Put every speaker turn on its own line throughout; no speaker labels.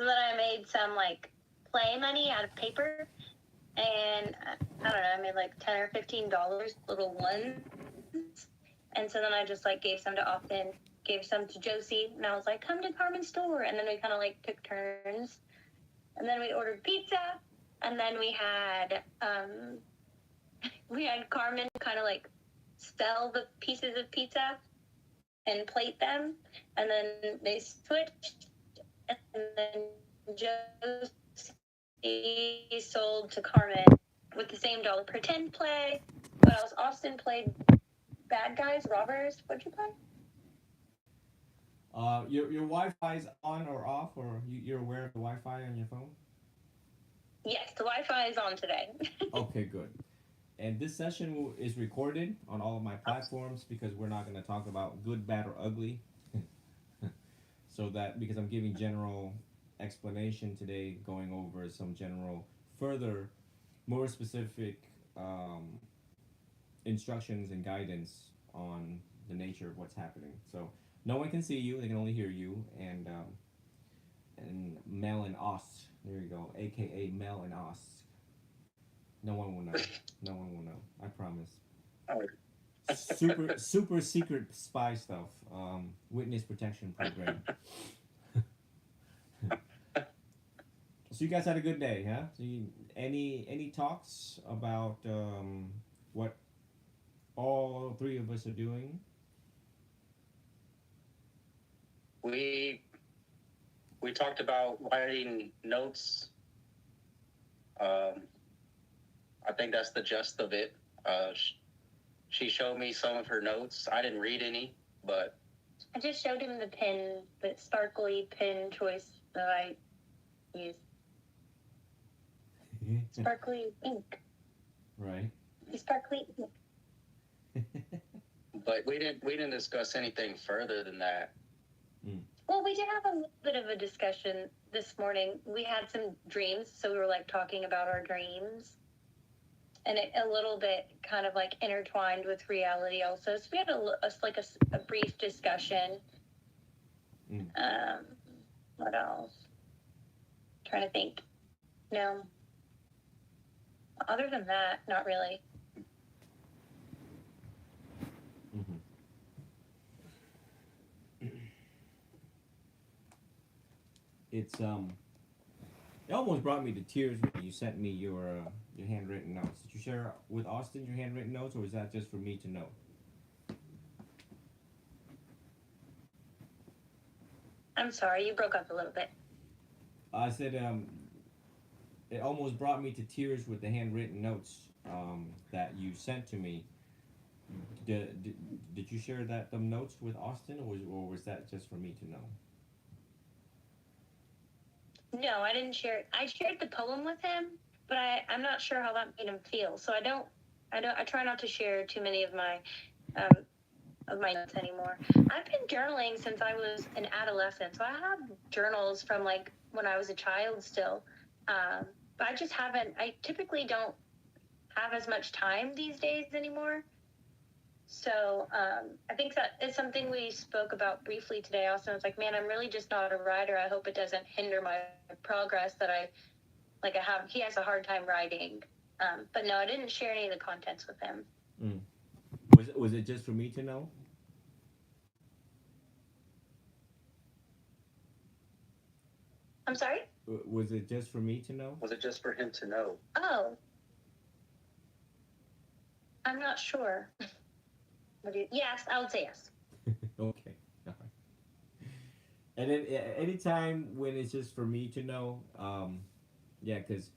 So then I made some like play money out of paper, and I don't know, I made like $10 or $15 little ones, and so then I just like gave some to Austin, gave some to Josie, and I was like, come to Carmen's store, and then we kind of like took turns, and then we ordered pizza, and then we had Carmen kind of like sell the pieces of pizza and plate them, and then they switched, and then Josie sold to Carmen with the same dollar pretend play. What else? Austin played bad guys, robbers. What'd you play?
Your Wi-Fi is on or off, or you're aware of the Wi-Fi on your phone?
Yes, the Wi-Fi is on today.
Okay, good. And this session is recorded on all of my platforms because we're not going to talk about good, bad, or ugly. So that because I'm giving general explanation today, going over some general, further, more specific instructions and guidance on the nature of what's happening. So no one can see you; they can only hear you. And Mel and Os, there you go, aka Mel and Os. No one will know. No one will know. I promise. Super secret spy stuff. Witness protection program. So you guys had a good day, huh? Any talks about what all three of us are doing?
We we talked about writing notes. Um, I think that's the gist of it. She showed me some of her notes. I didn't read any, but
I just showed him the pen, the sparkly pen choice that I use. Sparkly ink.
Right.
Sparkly ink.
we didn't discuss anything further than that.
Mm.
Well, we did have a little bit of a discussion this morning. We had some dreams, so we were like talking about our dreams, and a little bit kind of like intertwined with reality also. So we had a brief discussion.
Mm.
What else? Trying to think. No. Other than that, not really.
Mm-hmm. It's it almost brought me to tears when you sent me your handwritten notes. Did you share with Austin your handwritten notes, or was that just for me to know?
I'm sorry, you broke up a little bit.
I said it almost brought me to tears with the handwritten notes that you sent to me. Did you share them notes with Austin, or was that just for me to know?
No, I didn't share it. I shared the poem with him, but I'm not sure how that made him feel. So I try not to share too many um, of my notes anymore. I've been journaling since I was an adolescent, so I have journals from like when I was a child still. But I just haven't. I typically don't have as much time these days anymore. So I think that is something we spoke about briefly today. Also, I was like, man, I'm really just not a writer. I hope it doesn't hinder my progress. That I have. He has a hard time writing. But no, I didn't share any of the contents with him.
Mm. Was it just for me to know?
I'm sorry.
Was it just for me to know?
Was it just for him to know?
Oh, I'm not sure. Yes, I would say yes.
Okay. All right. And then anytime when it's just for me to know, yeah, because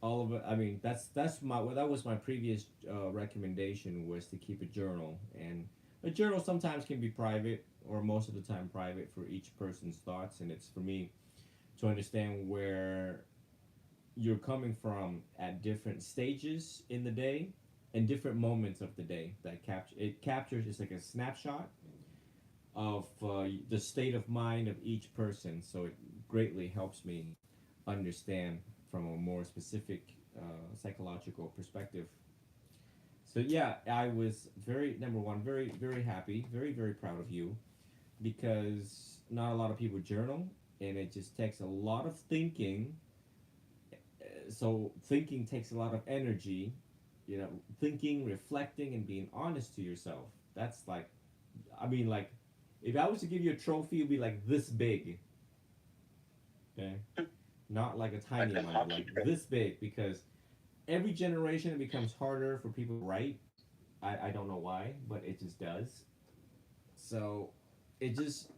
all of it. I mean, that's my well, that was my previous recommendation was to keep a journal, and a journal sometimes can be private or most of the time private for each person's thoughts, and it's for me to understand where you're coming from at different stages in the day and different moments of the day that captures it's like a snapshot of the state of mind of each person, so it greatly helps me understand from a more specific psychological perspective. So yeah, I was very number one, very happy, very proud of you because not a lot of people journal, and it just takes a lot of thinking. So thinking takes a lot of energy. You know, thinking, reflecting, and being honest to yourself. That's like, I mean, like, if I was to give you a trophy, it'd be like this big. Okay, not like a
Like
tiny
the
amount,
hockey
like
trip.
this big, because every generation it becomes harder for people to write. I don't know why, but it just does. So it just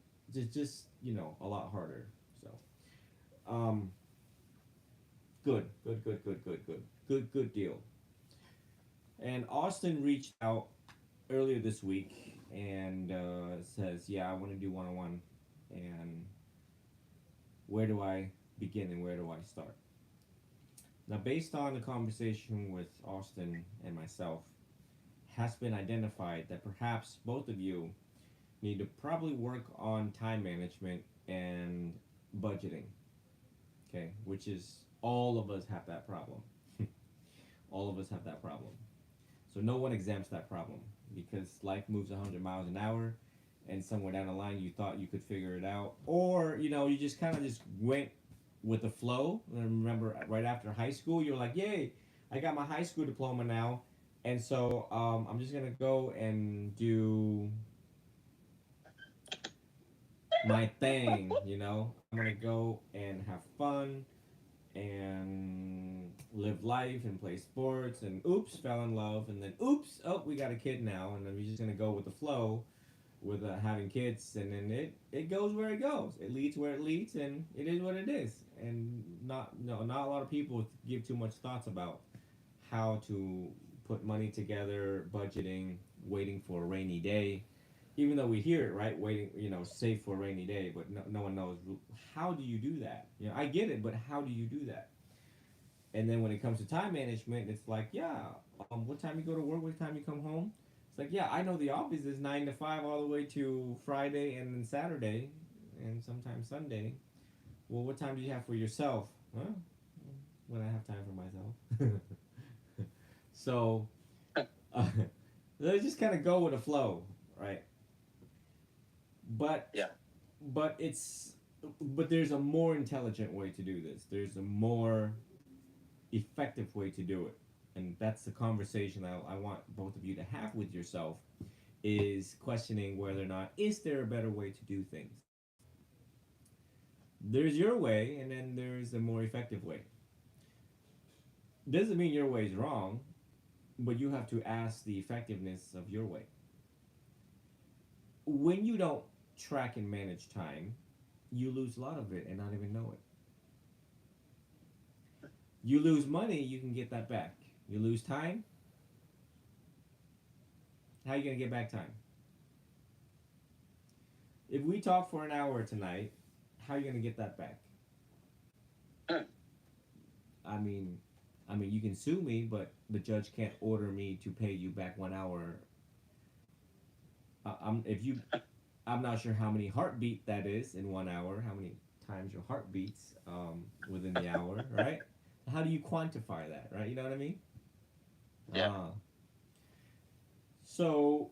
a lot harder. So um, good deal. And Austin reached out earlier this week and says, "Yeah, I want to do one on one, and where do I begin and where do I start?" Now, based on the conversation with Austin and myself, has been identified that perhaps both of you need to probably work on time management and budgeting. Okay, which is all of us have that problem. All of us have that problem. So no one exempts that problem because life moves 100 miles an hour, and somewhere down the line you thought you could figure it out, or you just kind of just went with the flow. And I remember right after high school, you were like, "Yay, I got my high school diploma now," and so I'm just gonna go and do my thing. I'm gonna go and have fun and live life and play sports, and oops, fell in love, and then oops, oh, we got a kid now, and then we're just gonna go with the flow with having kids, and then it goes where it goes, it leads where it leads, and it is what it is. And not no not a lot of people give too much thoughts about how to put money together, budgeting, waiting for a rainy day. Even though we hear it, right? Waiting, save for a rainy day, but no one knows how do you do that. I get it, but how do you do that? And then when it comes to time management, it's like, yeah, what time you go to work, what time you come home. It's like, yeah, I know the office is 9 to 5 all the way to Friday and then Saturday, and sometimes Sunday. Well, what time do you have for yourself? Huh? When I have time for myself. So uh, let's just kind of go with the flow, right? But
Yeah.
but it's but there's a more intelligent way to do this. There's a more effective way to do it, and that's the conversation I want both of you to have with yourself, is questioning whether or not is there a better way to do things. There's your way, and then there's a more effective way. Doesn't mean your way is wrong, but you have to ask the effectiveness of your way. When you don't track and manage time, you lose a lot of it and not even know it. You lose money, you can get that back. You lose time, how are you going to get back time? If we talk for an hour tonight, how are you going to get that back?
Hmm.
I mean, you can sue me, but the judge can't order me to pay you back 1 hour. If you, I'm not sure how many heartbeat that is in 1 hour. How many times your heart beats within the hour, right? How do you quantify that, right? You know what I mean?
Yeah.
Uh, so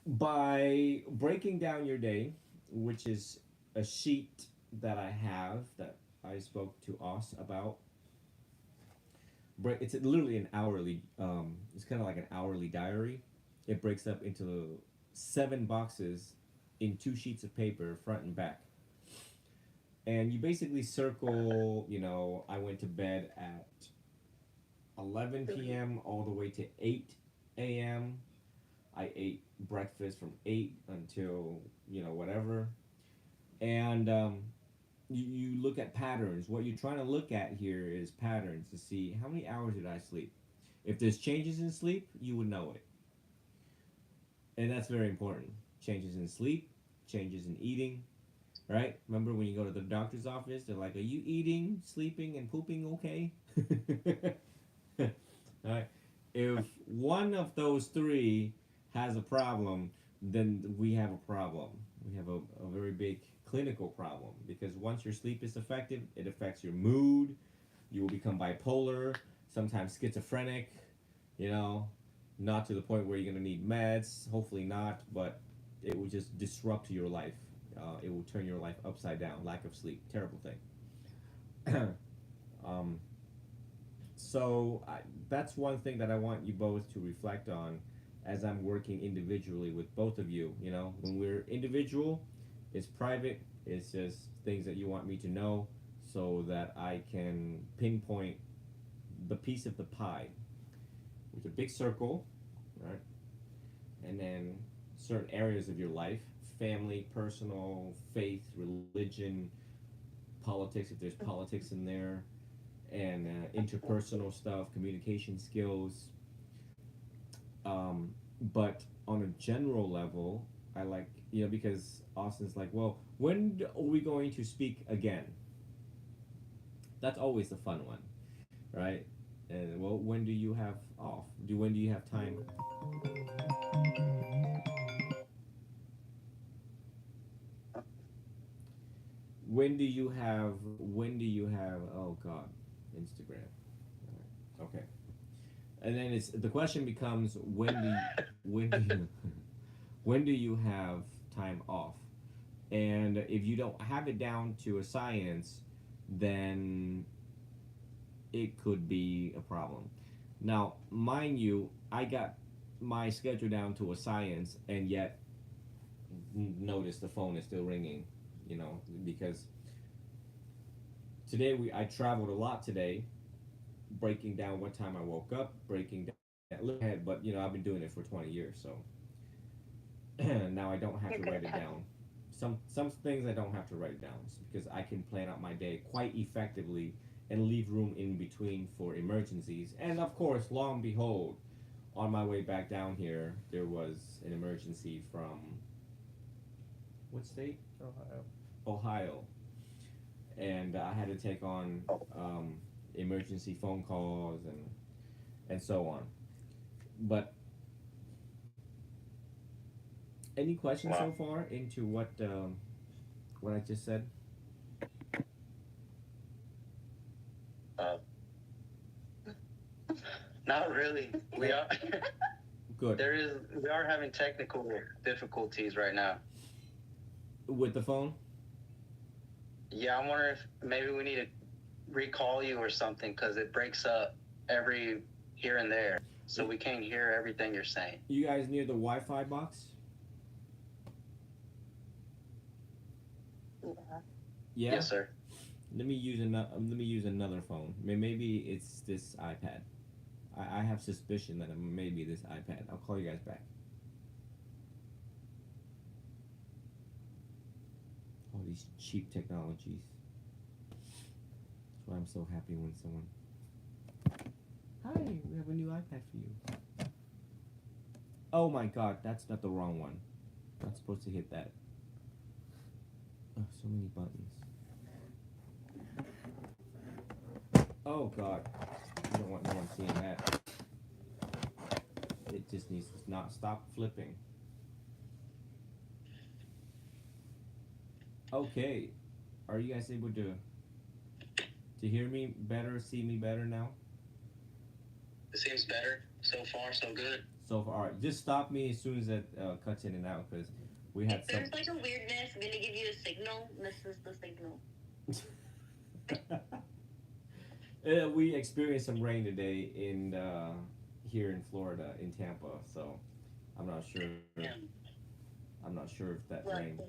by breaking down your day, which is a sheet that I have that I spoke to Os about. It's literally an hourly. It's kind of like an hourly diary. It breaks up into 7 boxes in 2 sheets of paper, front and back. And you basically circle. I went to bed at 11 p.m. all the way to 8 a.m. I ate breakfast from 8 until whatever. And you look at patterns. What you're trying to look at here is patterns to see how many hours did I sleep. If there's changes in sleep, you would know it, and that's very important. Changes in sleep, changes in eating. Right? Remember when you go to the doctor's office, they're like, "Are you eating, sleeping, and pooping okay?" All right. If one of those three has a problem, then we have a problem. We have a very big clinical problem, because once your sleep is affected, it affects your mood. You will become bipolar, sometimes schizophrenic, you know, not to the point where you're going to need meds, hopefully not, but it will just disrupt your life. it will turn your life upside down. Lack of sleep, terrible thing. um, that's one thing that I want you both to reflect on as I'm working individually with both of you. You know, when we're individual, it's private. It's just things that you want me to know so that I can pinpoint the piece of the pie with a big circle, right? And then certain areas of your life, family, personal, faith, religion, politics, if there's politics in there, and interpersonal stuff, communication skills. But on a general level, I like, because Austin's like, well, when are we going to speak again? That's always the fun one, right? And well, when do you have off? When do you have time? When do you have oh god, Instagram. Okay. And then the question becomes when do you have time off? And if you don't have it down to a science, then it could be a problem. Now, mind you, I got my schedule down to a science, and yet notice the phone is still ringing, because today I traveled a lot today, breaking down what time I woke up, breaking down look ahead, but I've been doing it for 20 years, so now I don't have
You're
to
good
write
at
it
that.
down. Some things I don't have to write it down because I can plan out my day quite effectively and leave room in between for emergencies. And of course, lo and behold, on my way back down here, there was an emergency from what state?
Ohio.
Ohio, and I had to take on emergency phone calls and so on. But any questions so
Wow.
far into what I just said?
Uh, Not really. We are
Good.
we are having technical difficulties right now.
With the phone?
Yeah, I'm wondering if maybe we need to recall you or something because it breaks up every here and there, so we can't hear everything you're saying.
You guys near the Wi-Fi box?
Yeah.
Yeah.
Yes, sir.
Let me use another phone. Maybe it's this iPad. I have suspicion that it may be this iPad. I'll call you guys back. All these cheap technologies. That's why I'm so happy when someone. Hi, we have a new iPad for you. Oh my God, that's not the wrong one. Not supposed to hit that. Oh, so many buttons. Oh God, I don't want no one seeing that. It just needs to not stop flipping. Okay, are you guys able to hear me better, see me better now?
It seems better so far, so good.
So far, all right. Just stop me as soon as it cuts in and out because we had
If there's like a weirdness, I'm gonna give you a signal. This is the signal.
We experienced some rain today in here in Florida, in Tampa. So I'm not sure.
Yeah.
I'm not sure if that
Lucky.
rain.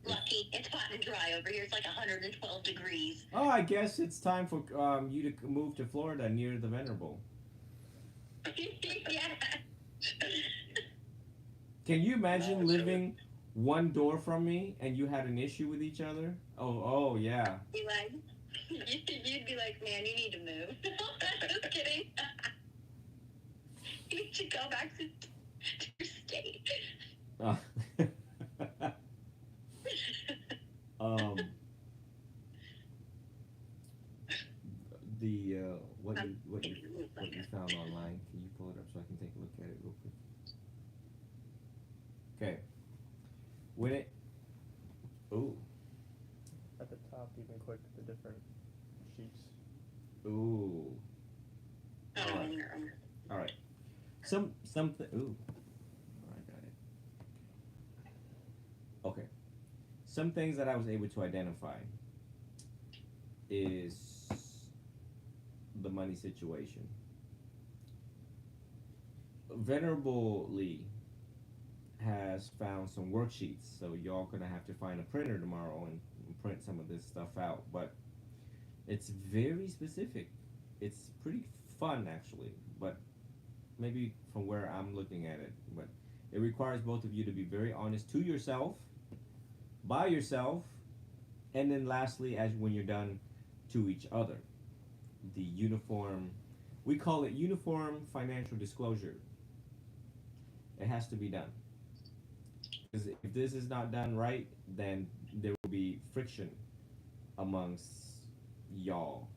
Lucky. It's hot and dry over here. It's like 112 degrees.
Oh, I guess it's time for you to move to Florida near the Venerable.
Yeah.
Can you imagine
No, it's
living one door from me and you had an issue with each other? Oh yeah.
You like, you'd be like, man, you need to move. Just kidding. You need to go back to your state.
Uh, um. The what you found online? Can you pull it up so I can take a look at it real quick? Okay. When it. Ooh.
At the top, you can click the different sheets.
Ooh. All right. Something. Ooh. I got it. Okay, some things that I was able to identify is the money situation. Venerable Lee has found some worksheets, so y'all gonna have to find a printer tomorrow and print some of this stuff out. But it's very specific. It's pretty fun actually, but maybe from where I'm looking at it, but it requires both of you to be very honest to yourself, by yourself, and then lastly, as when you're done, to each other. The uniform, we call it uniform financial disclosure. It has to be done. Because if this is not done right, then there will be friction amongst y'all.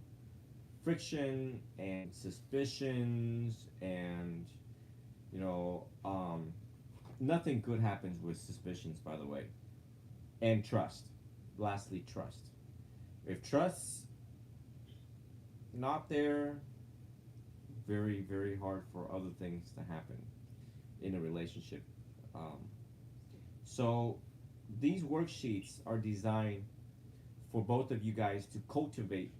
Friction and suspicions, and you know, nothing good happens with suspicions, by the way, and trust. Lastly, trust. If trust's not there, very, very hard for other things to happen in a relationship. Um, so these worksheets are designed for both of you guys to cultivate,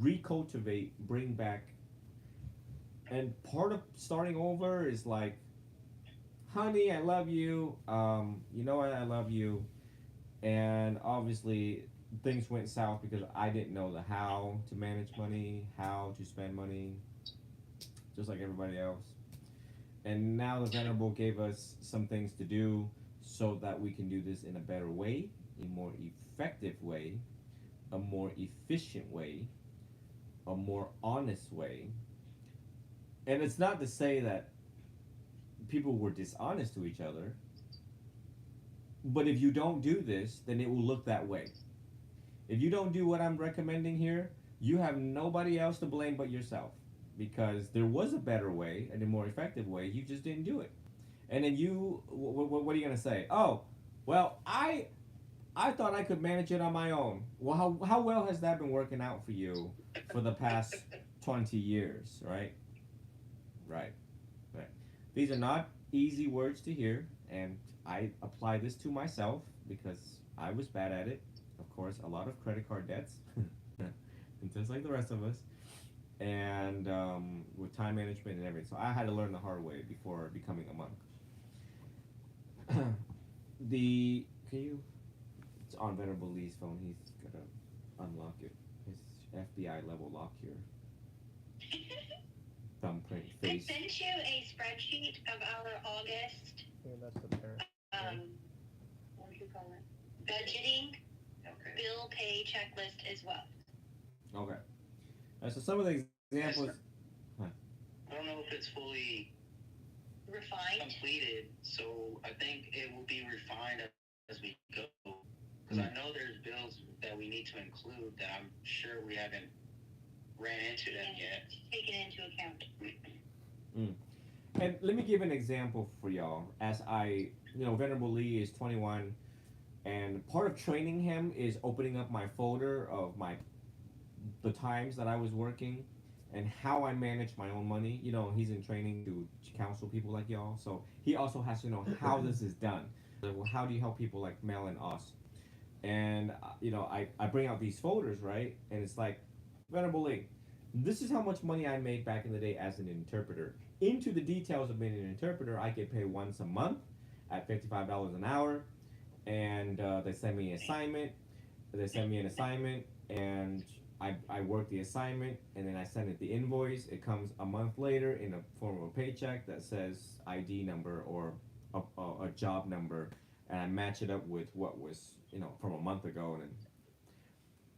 recultivate, bring back. And part of starting over is like, honey, I love you. You know I love you. And obviously, things went south because I didn't know the how to manage money, how to spend money, just like everybody else. And now the Venerable gave us some things to do so that we can do this in a better way, a more effective way, a more efficient way, a more honest way. And it's not to say that people were dishonest to each other, but if you don't do this, then it will look that way. If you don't do what I'm recommending here, you have nobody else to blame but yourself, because there was a better way and a more effective way. You just didn't do it. And then what are you gonna say? Oh, well, I thought I could manage it on my own. Well, how well has that been working out for you for the past 20 years, right? Right, right. These are not easy words to hear, and I apply this to myself because I was bad at it. Of course, a lot of credit card debts, and just like the rest of us, and with time management and everything. So I had to learn the hard way before becoming a monk. The can you? It's on Venerable Lee's phone. He's gonna unlock it. His FBI level lock here. Thumbprint
I
face.
sent you a spreadsheet of our August,
Yeah, that's the parent.
um, what do you call it? Budgeting,
Okay.
bill pay checklist as well.
Okay. So some of the examples.
I don't know if it's fully
Refined.
completed, so I think it will be refined as we go. Because I know there's bills that we need to include that I'm sure we haven't ran into them yet.
Taken into account.
And let me give an example for y'all. As Venerable Lee is 21, and part of training him is opening up my folder of the times that I was working and how I manage my own money. You know, he's in training to counsel people like y'all, so he also has to know how this is done. So, well, how do you help people like Mel and us? And I bring out these folders, right? And it's like, Venerable Lee, this is how much money I made back in the day as an interpreter. Into the details of being an interpreter, I get paid once a month at $55 an hour, and they send me an assignment. And I work the assignment, and then I send it the invoice. It comes a month later in a form of a paycheck that says ID number or a job number, and I match it up with what was from a month ago, and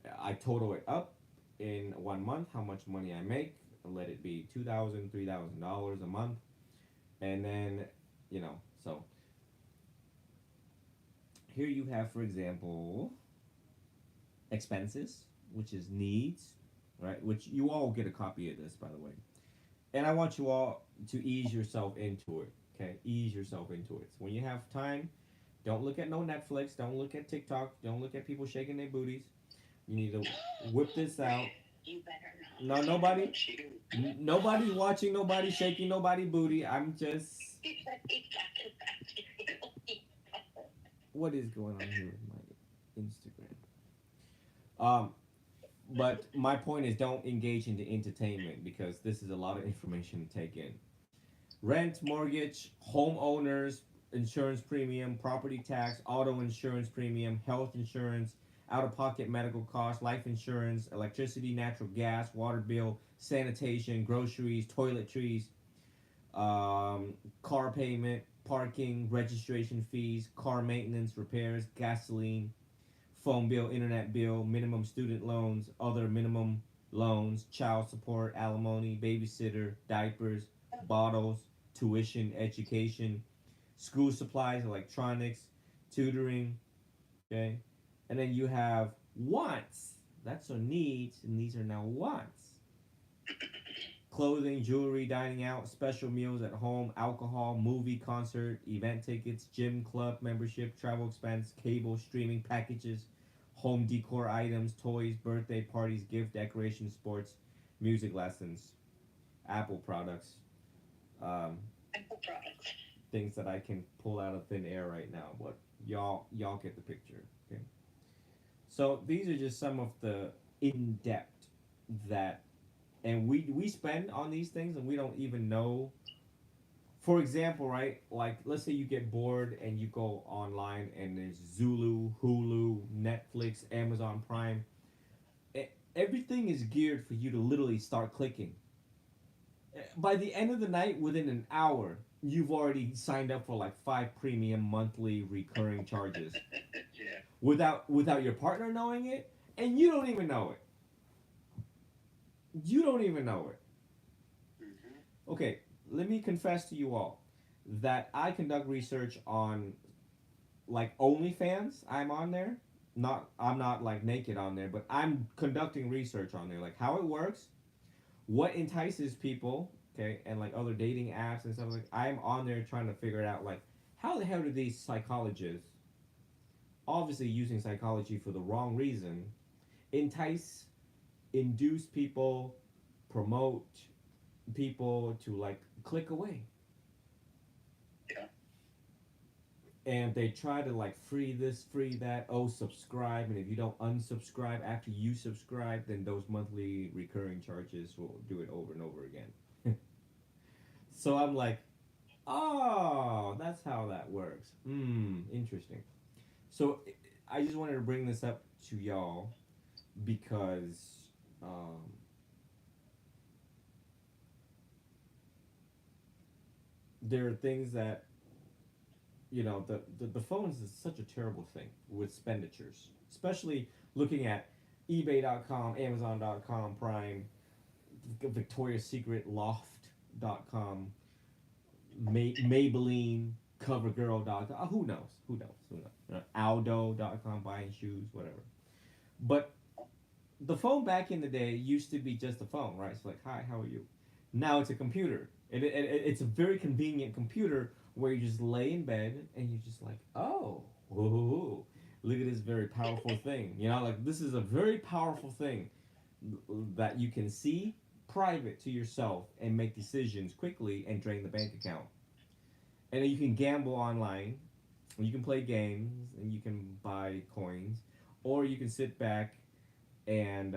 then I total it up in 1 month how much money I make. Let it be $2,000, $3,000 a month, and then so here you have, for example, expenses, which is needs, right? Which you all get a copy of this, by the way. And I want you all to ease yourself into it. Okay, ease yourself into it. So when you have time, don't look at no Netflix. Don't look at TikTok. Don't look at people shaking their booties. You need to whip this out.
You better not.
No, nobody's watching nobody shaking nobody booty. I'm just what is going on here with my Instagram? But my point is, don't engage into entertainment because this is a lot of information to take in. Rent, mortgage, homeowners, insurance premium, property tax, auto insurance premium, health insurance, out of pocket medical costs, life insurance, electricity, natural gas, water bill, sanitation, groceries, toiletries, car payment, parking, registration fees, car maintenance, repairs, gasoline, phone bill, internet bill, minimum student loans, other minimum loans, child support, alimony, babysitter, diapers, bottles, tuition, education, school supplies, electronics, tutoring, okay? And then you have wants. That's our needs, and these are now wants. Clothing, jewelry, dining out, special meals at home, alcohol, movie, concert, event tickets, gym, club membership, travel expense, cable, streaming packages, home decor items, toys, birthday parties, gift decorations, sports, music lessons, Apple products,
Apple products.
things that I can pull out of thin air right now, but y'all get the picture. Okay. So these are just some of the in depth that, and we spend on these things and we don't even know. For example, right? Like let's say you get bored and you go online and there's Zulu, Hulu, Netflix, Amazon Prime. Everything is geared for you to literally start clicking. By the end of the night, within an hour, you've already signed up for like 5 premium monthly recurring charges
Yeah.
without your partner knowing it, and you don't even know it. You don't even know it.
Mm-hmm.
Okay, let me confess to you all that I conduct research on like OnlyFans. I'm on there. I'm not like naked on there, but I'm conducting research on there, like how it works, what entices people, okay, and like other dating apps and stuff like. I'm on there trying to figure it out, like how the hell do these psychologists, obviously using psychology for the wrong reason, entice, induce people, promote people to like click away.
Yeah.
And they try to like free this, free that, oh subscribe, and if you don't unsubscribe after you subscribe, then those monthly recurring charges will do it over and over again. So I'm like, oh, that's how that works. Interesting. So I just wanted to bring this up to y'all because there are things that, you know, the phones is such a terrible thing with expenditures, especially looking at ebay.com, amazon.com, Prime, Victoria's Secret, loft.com, Maybelline, covergirl.com. Who knows? Aldo.com, buying shoes, whatever. But the phone back in the day used to be just a phone, right? It's like, hi, how are you? Now it's a computer. It's a very convenient computer where you just lay in bed and you're just like, oh, ooh, look at this very powerful thing. You know, like this is a very powerful thing that you can see private to yourself and make decisions quickly and drain the bank account. And then you can gamble online, and you can play games, and you can buy coins, or you can sit back and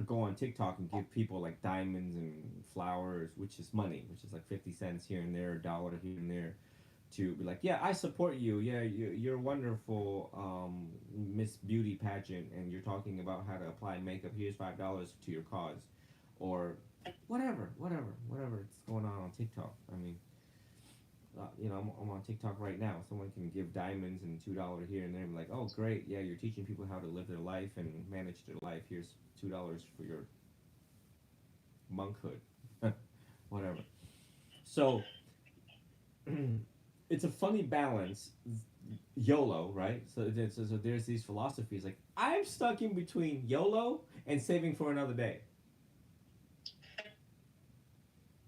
go on TikTok and give people like diamonds and flowers, which is money, which is like 50 cents here and there, a dollar here and there, to be like, yeah, I support you. Yeah, you're wonderful, Miss Beauty pageant, and you're talking about how to apply makeup. Here's $5 to your cause, or whatever it's going on TikTok. I mean, you know, I'm on TikTok right now. Someone can give diamonds and $2 here and there. I'm like, oh, great, yeah, you're teaching people how to live their life and manage their life. Here's $2 for your monkhood, whatever. So it's a funny balance, YOLO, right? So there's these philosophies like I'm stuck in between YOLO and saving for another day.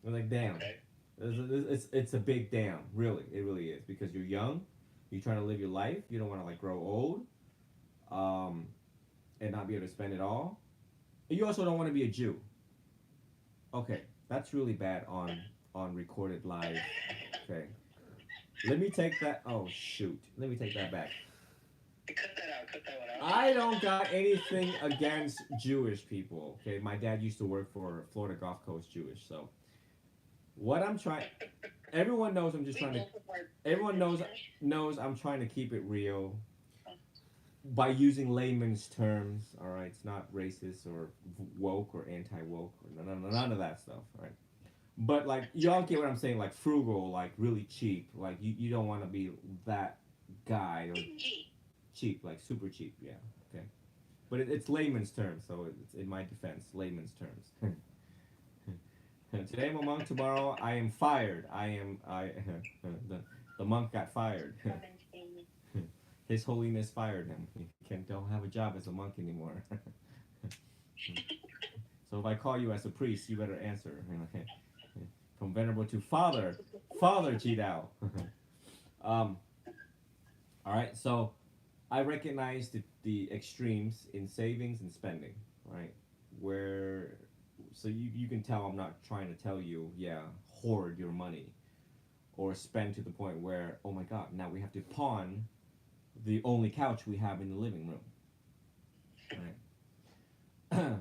I'm like, damn.
Okay.
It's a big damn, really. It really is because you're young, you're trying to live your life. You don't want to like grow old, and not be able to spend it all. You also don't want to be a Jew. Okay, that's really bad on recorded live. Okay, Let me take that. Oh shoot. Let me take that back.
Cut that out. Cut that one out.
I don't got anything against Jewish people. Okay, my dad used to work for Florida Gulf Coast Jewish, so what I'm trying. Everyone knows I'm just
We
trying to.
both of our-
Everyone knows I'm trying to keep it real by using layman's terms. All right, it's not racist or woke or anti woke or none of that stuff. All right, but like y'all get what I'm saying, like frugal, like really cheap. Like you don't want to be that guy or
G.
cheap, like super cheap. Yeah, okay. But it's layman's terms, so it's in my defense, layman's terms. Today I'm a monk. Tomorrow I am fired. The monk got fired. His Holiness fired him. He don't have a job as a monk anymore. So if I call you as a priest, you better answer. From venerable to Father Jidao. um, all right, so I recognize the extremes in savings and spending, right? Where so you can tell I'm not trying to tell you, yeah, hoard your money or spend to the point where, oh my god, now we have to pawn the only couch we have in the living room. Right?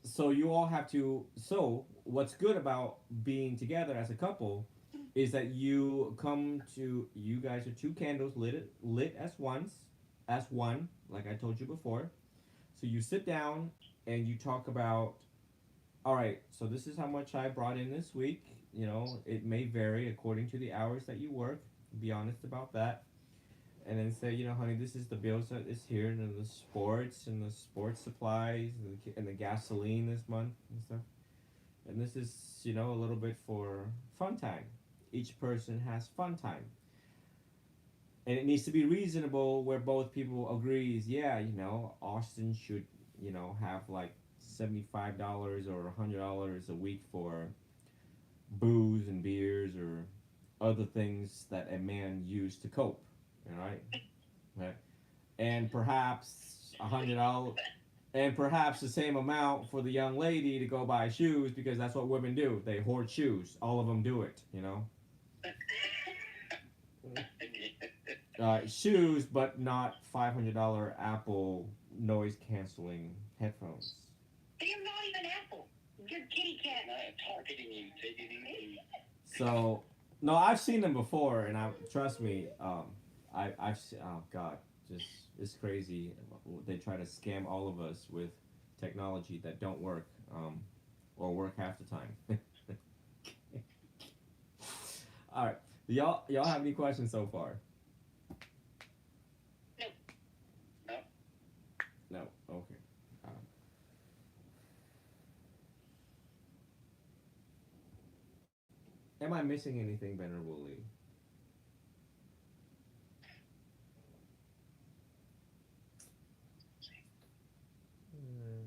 So you all have to. So what's good about being together as a couple is that you come to. You guys are two candles lit as one, like I told you before. So you sit down and you talk about. All right, so this is how much I brought in this week. You know, it may vary according to the hours that you work. Be honest about that, and then say, honey, this is the bills that is here, and then the sports supplies, and the gasoline this month and stuff. And this is, a little bit for fun time. Each person has fun time, and it needs to be reasonable where both people agrees. Yeah, Austin should, have like $75 or $100 a week for booze and beers or other things that a man used to cope. All right, right, and perhaps $100, and perhaps the same amount for the young lady to go buy shoes because that's what women do. They hoard shoes. All of them do it. Shoes, but not $500 Apple noise canceling headphones.
They're not even Apple. You're kitty cat.
I'm targeting you. Take it easy.
So no, I've seen them before, and trust me. Oh god, just it's crazy. They try to scam all of us with technology that don't work, or work half the time. All right, y'all have any questions so far?
No.
No. Okay. Am I missing anything, Venerable Lee?
Hmm.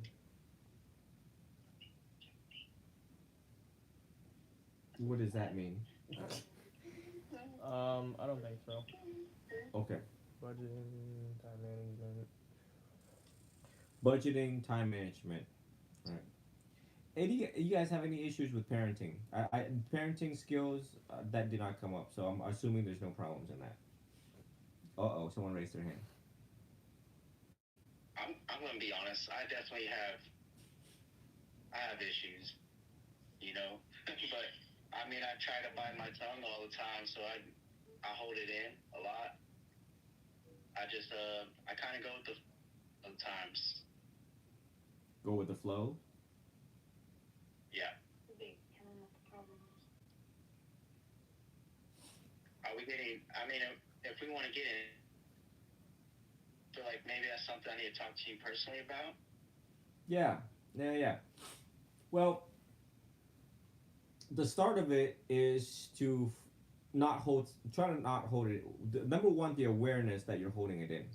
What does that mean?
I don't think so.
Okay.
Budgeting, time management.
Budgeting, time management. All right. Hey, do you guys have any issues with parenting? Parenting skills that did not come up, so I'm assuming there's no problems in that. Someone raised their hand.
I'm gonna be honest. I have issues, but I mean, I try to bite my tongue all the time, so I hold it in a lot. I just I kind of go with the times.
Go with the flow.
Yeah. Are we getting? I mean, if we want to get in, I feel like maybe that's something I need to talk to you personally about.
Yeah. Well, the start of it is to try to not hold it. Number one, the awareness that you're holding it in.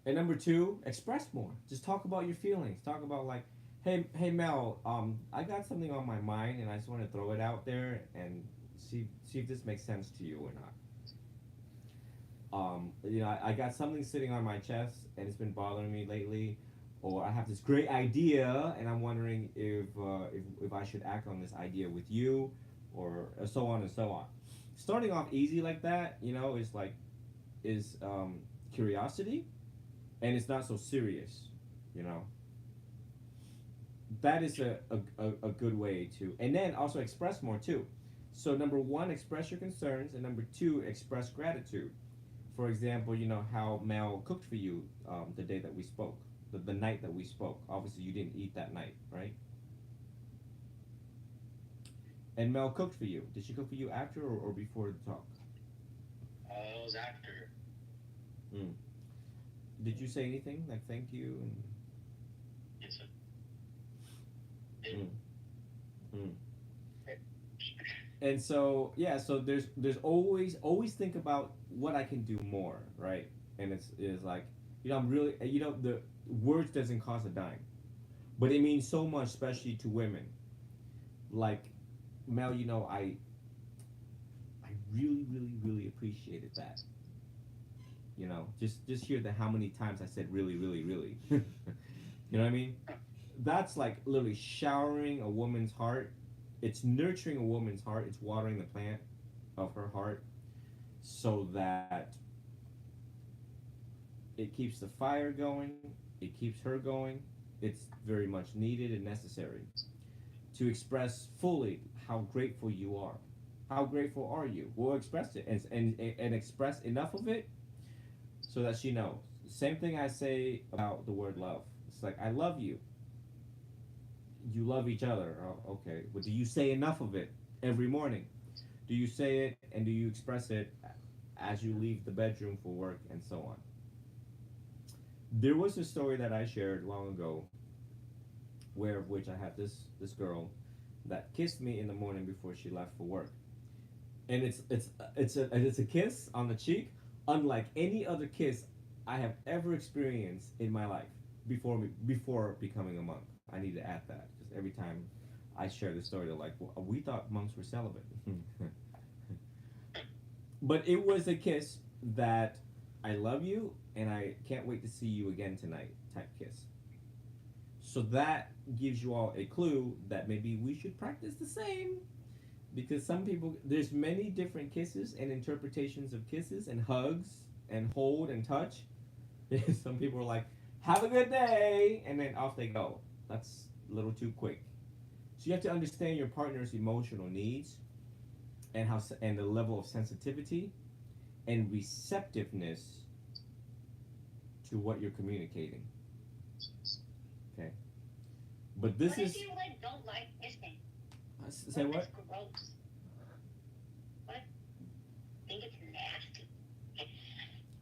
And number two, express more. Just talk about your feelings. Talk about like, hey Mel, I got something on my mind and I just want to throw it out there and see if this makes sense to you or not. I got something sitting on my chest and it's been bothering me lately, or I have this great idea and I'm wondering if I should act on this idea with you, or so on and so on. starting off easy like that, you know, is like is curiosity, and it's not so serious, you know. That is a good way to, and then also express more too. So number one, express your concerns, and number two, express gratitude. For example, you know how Mel cooked for you the day that we spoke, the night that we spoke. Obviously, you didn't eat that night, right? And Mel cooked for you. Did she cook for you after or before the talk?
It was after.
Mm. Did you say anything like thank you
Yes, sir.
and mm. And so yeah, so there's always think about what I can do more, right? And it's is like, you know, I'm really, you know, the words doesn't cost a dime, but it means so much, especially to women. Like Mel, you know, I really appreciated that. You know, just hear the how many times I said really. You know what I mean? That's like literally showering a woman's heart. It's nurturing a woman's heart. It's watering the plant of her heart so that it keeps the fire going. It keeps her going. It's very much needed and necessary to express fully how grateful you are. How grateful are you? Well, express it and express enough of it so that she knows. Same thing I say about the word love. It's like, I love you. You love each other. Oh, okay. But do you say enough of it every morning? Do you say it and do you express it as you leave the bedroom for work and so on? There was a story that I shared long ago, where of which I had this girl that kissed me in the morning before she left for work, and it's a kiss on the cheek, unlike any other kiss I have ever experienced in my life before becoming a monk. I need to add that because every time I share the story, they're like, well, "We thought monks were celibate," but it was a kiss that I love you and I can't wait to see you again tonight type kiss. So that gives you all a clue that maybe we should practice the same because some people there's many different kisses and interpretations of kisses and hugs and hold and touch. Some people are like, "Have a good day," and then off they go. That's a little too quick. So you have to understand your partner's emotional needs and and the level of sensitivity and receptiveness to what you're communicating. Okay, but this
What if
is
you like don't like kissing?
say what?
That's gross. What? Think it's nasty.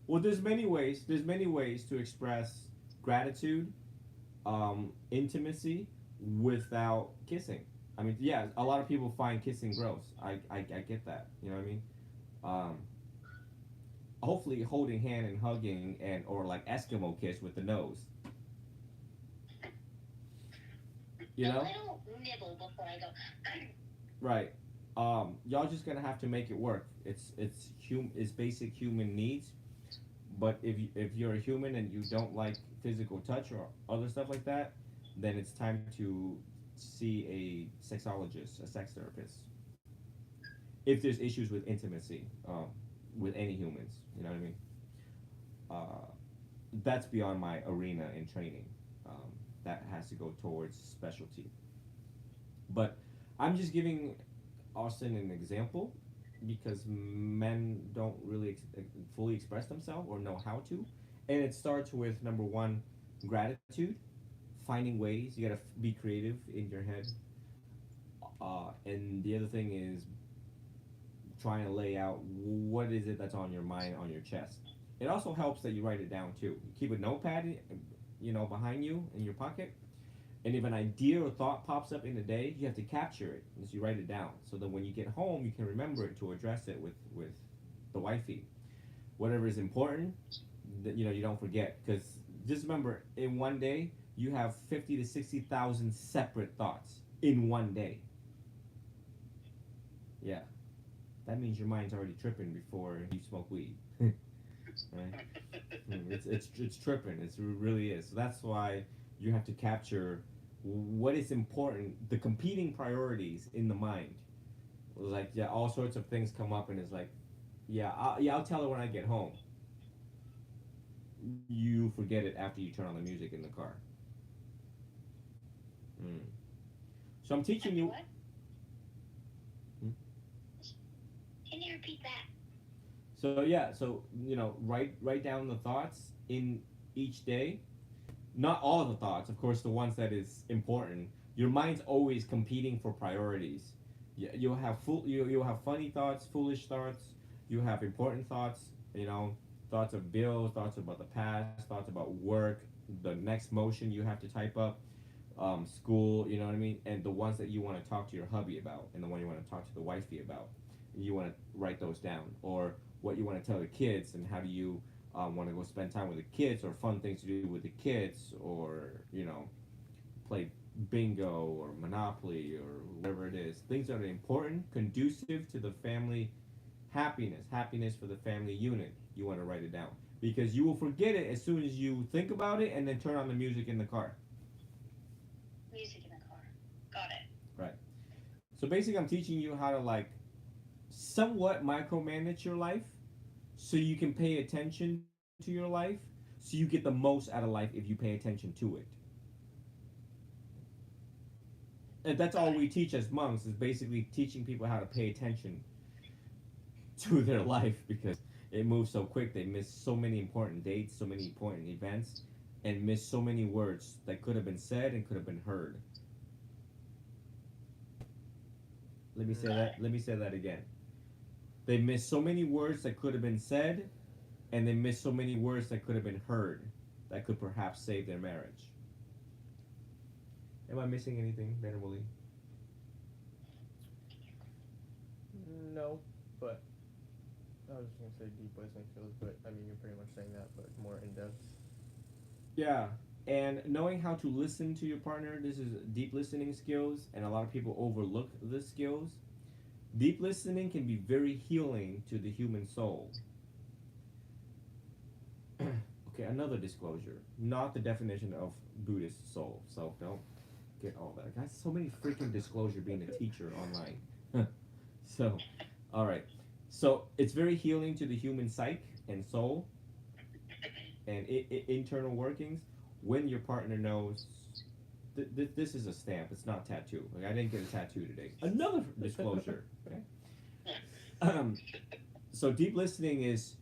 Well, there's many ways. There's many ways to express gratitude, intimacy, without kissing. I mean, yeah, a lot of people find kissing gross. I get that. You know what I mean? Um, hopefully, holding hand and hugging and or like Eskimo kiss with the nose. You
A
know?
little nibble before I go.
Right. Y'all just gonna have to make it work. It's basic human needs. But if you're a human and you don't like physical touch or other stuff like that, then it's time to see a sexologist, a sex therapist. If there's issues with intimacy, with any humans, you know what I mean. Uh, that's beyond my arena in training. That has to go towards specialty. But I'm just giving Austin an example because men don't really fully express themselves or know how to. And it starts with number one, gratitude, finding ways. You gotta be creative in your head. And the other thing is trying to lay out what is it that's on your mind, on your chest. It also helps that you write it down too. You keep a notepad, you know, behind you in your pocket. And if an idea or thought pops up in the day, you have to capture it. So you write it down. So that when you get home, you can remember it to address it with the wifey. Whatever is important, that you know you don't forget. Because just remember, in one day, you have 50 to 60,000 separate thoughts in one day. Yeah, that means your mind's already tripping before you smoke weed. Right? It's tripping. It really is. So that's why you have to capture what is important, the competing priorities in the mind. Like, yeah, all sorts of things come up, and it's like, I'll tell her when I get home. You forget it after you turn on the music in the car. Mm. So I'm teaching you.
What?
Hmm?
Can you repeat that?
So yeah, so write down the thoughts in each day. Not all of the thoughts, of course, the ones that is important. Your mind's always competing for priorities. You'll have you'll have funny thoughts, foolish thoughts. You have important thoughts. You know, thoughts of bills, thoughts about the past, thoughts about work, the next motion you have to type up, school. You know what I mean? And the ones that you want to talk to your hubby about, and the one you want to talk to the wifey about. You want to write those down, or what you want to tell the kids, and how do you want to go spend time with the kids, or fun things to do with the kids, or play bingo or Monopoly or whatever it is. Things that are important, conducive to the family happiness for the family unit. You want to write it down because you will forget it as soon as you think about it and then turn on the music in the car.
Music in the car. Got it.
Right. So basically, I'm teaching you how to like somewhat micromanage your life so you can pay attention to your life so you get the most out of life if you pay attention to it. And that's all we teach as monks is basically teaching people how to pay attention to their life because it moves so quick. They miss so many important dates, so many important events, and miss so many words that could have been said and could have been heard. Let me say that again. They miss so many words that could have been said, and they miss so many words that could have been heard that could perhaps save their marriage. Am I missing anything, Venerable Lee?
No, but I was just gonna say deep listening skills, but I mean you're pretty much saying that, but more in depth.
Yeah, and knowing how to listen to your partner, this is deep listening skills, and a lot of people overlook the skills. Deep listening can be very healing to the human soul. Okay, another disclosure. Not the definition of Buddhist soul, so don't get all that. I got so many freaking disclosure being a teacher online. So, all right. So it's very healing to the human psyche and soul and internal workings when your partner knows this is a stamp. It's not tattoo. Like, I didn't get a tattoo today. Another disclosure. Okay. So deep listening is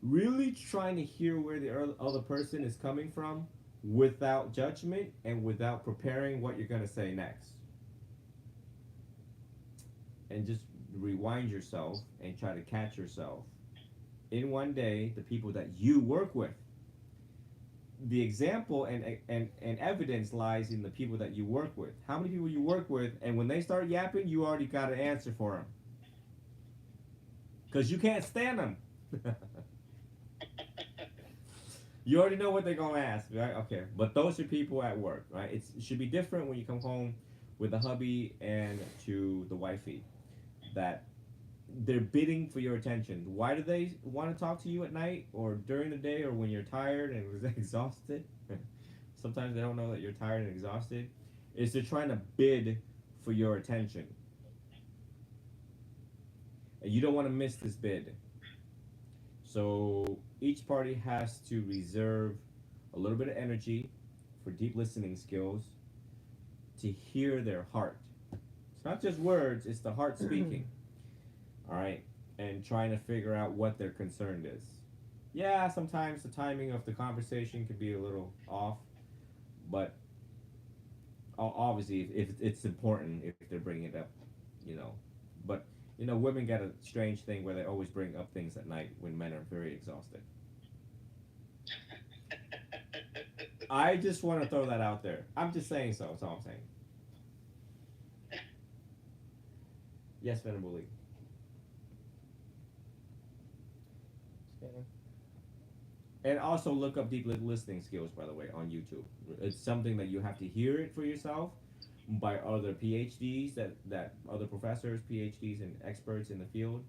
really trying to hear where the other person is coming from without judgment and without preparing what you're going to say next. And just rewind yourself and try to catch yourself in one day the people that you work with. The example and evidence lies in the people that you work with. How many people you work with, and when they start yapping, you already got an answer for them. Because you can't stand them. You already know what they're going to ask, right? Okay, but those are people at work, right? It should be different when you come home with the hubby and to the wifey. That they're bidding for your attention. Why do they want to talk to you at night or during the day or when you're tired and exhausted? Sometimes they don't know that you're tired and exhausted. Is they're trying to bid for your attention. And you don't want to miss this bid. So each party has to reserve a little bit of energy for deep listening skills to hear their heart. It's not just words, it's the heart speaking. All right, and trying to figure out what their concern is. Yeah, sometimes the timing of the conversation could be a little off, but obviously, if it's important, if they're bringing it up, you know. But women got a strange thing where they always bring up things at night when men are very exhausted. I just want to throw that out there. I'm just saying so. That's all I'm saying. Yes, Venerable Lee.
Scanning.
And also look up deep listening skills, by the way, on YouTube. It's something that you have to hear it for yourself by other PhDs, that other professors, PhDs, and experts in the field.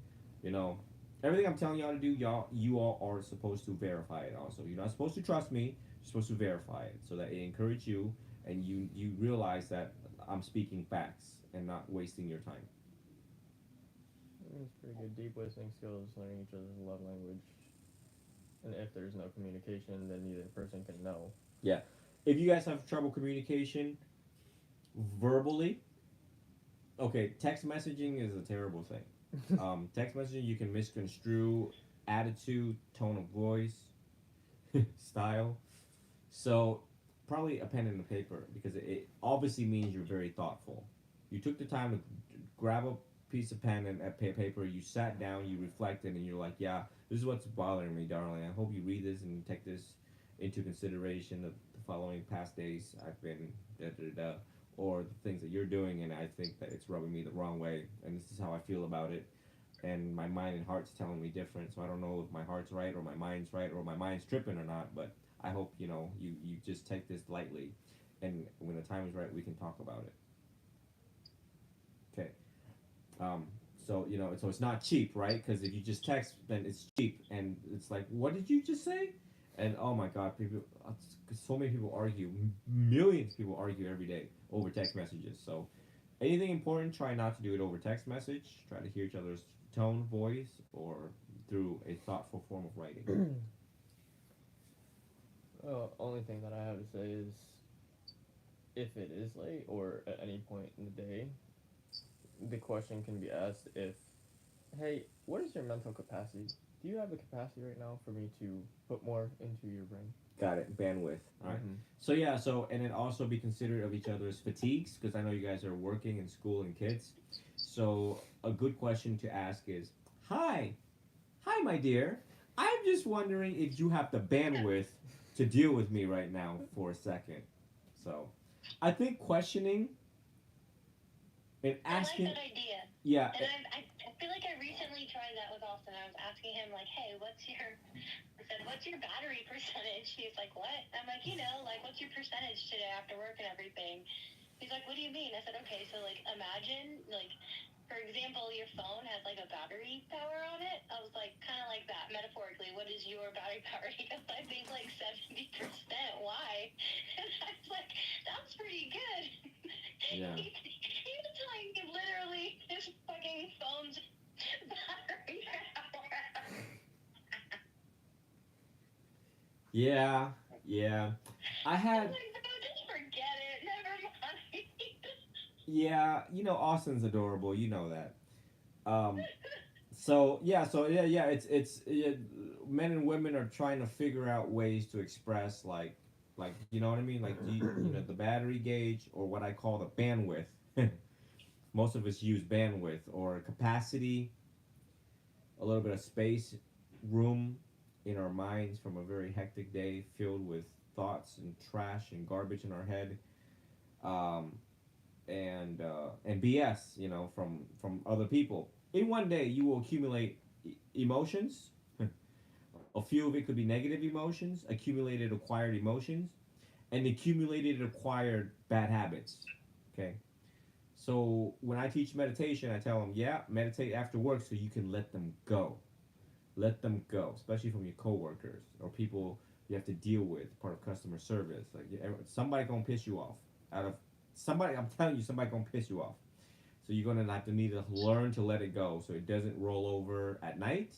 Everything I'm telling y'all to do, you all are supposed to verify it also. You're not supposed to trust me. You're supposed to verify it so that it encourages you and you realize that I'm speaking facts and not wasting your time.
It's pretty good. Deep listening skills, learning each other's love language, and if there's no communication, then neither person can know.
If you guys have trouble communication verbally, okay, text messaging is a terrible thing. Text messaging, you can misconstrue attitude, tone of voice, style. So probably a pen and a paper because it obviously means you're very thoughtful. You took the time to grab a piece of pen and paper. You sat down, you reflected, and you're like, "Yeah, this is what's bothering me, darling. I hope you read this and take this into consideration. The following past days, I've been da da da, or the things that you're doing, and I think that it's rubbing me the wrong way, and this is how I feel about it." And my mind and heart's telling me different, so I don't know if my heart's right or my mind's right or my mind's tripping or not. But I hope you just take this lightly, and when the time is right, we can talk about it. Okay. Um, so so it's not cheap, right? Because if you just text, then it's cheap, and it's like, what did you just say? And oh my God, people, so many people argue, millions of people argue every day over text messages. So anything important, try not to do it over text message. Try to hear each other's tone, voice, or through a thoughtful form of writing.
Only thing that I have to say is, if it is late or at any point in the day, the question can be asked if, hey, what is your mental capacity? Do you have the capacity right now for me to put more into your brain?
Got it. Bandwidth. All right.
Mm-hmm.
So yeah. So and then also be considerate of each other's fatigues because I know you guys are working in school and kids. So a good question to ask is, "Hi, hi, my dear. I'm just wondering if you have the bandwidth to deal with me right now for a second." So, I think questioning and
I like
asking,
that idea.
yeah,
And I feel like I recently tried that with Austin. I was asking him, like, hey, I said, what's your battery percentage? He's like, what? I'm like, like, what's your percentage today after work and everything? He's like, what do you mean? I said, okay, so, like, imagine, like, for example, your phone has, like, a battery power on it. I was like, kind of like that, metaphorically. What is your battery power? He goes, I think, like, 70%. Why? And I was like, that's pretty good.
Yeah.
He was telling me literally his fucking phone's battery power.
yeah. I
I'm
had,
like, no, just forget it. Never mind.
yeah, Austin's adorable. You know that. Um, so yeah, men and women are trying to figure out ways to express like you know what I mean, like the battery gauge or what I call the bandwidth. Most of us use bandwidth or capacity, a little bit of space, room in our minds from a very hectic day filled with thoughts and trash and garbage in our head. Um, and BS, from other people. In one day, you will accumulate emotions. A few of it could be negative emotions, accumulated acquired emotions, and accumulated acquired bad habits. Okay. So when I teach meditation, I tell them, yeah, meditate after work so you can let them go. Let them go, especially from your coworkers or people you have to deal with, part of customer service. Like somebody gonna piss you off. Out of somebody, I'm telling you, somebody gonna piss you off. So you're gonna have to need to learn to let it go, so it doesn't roll over at night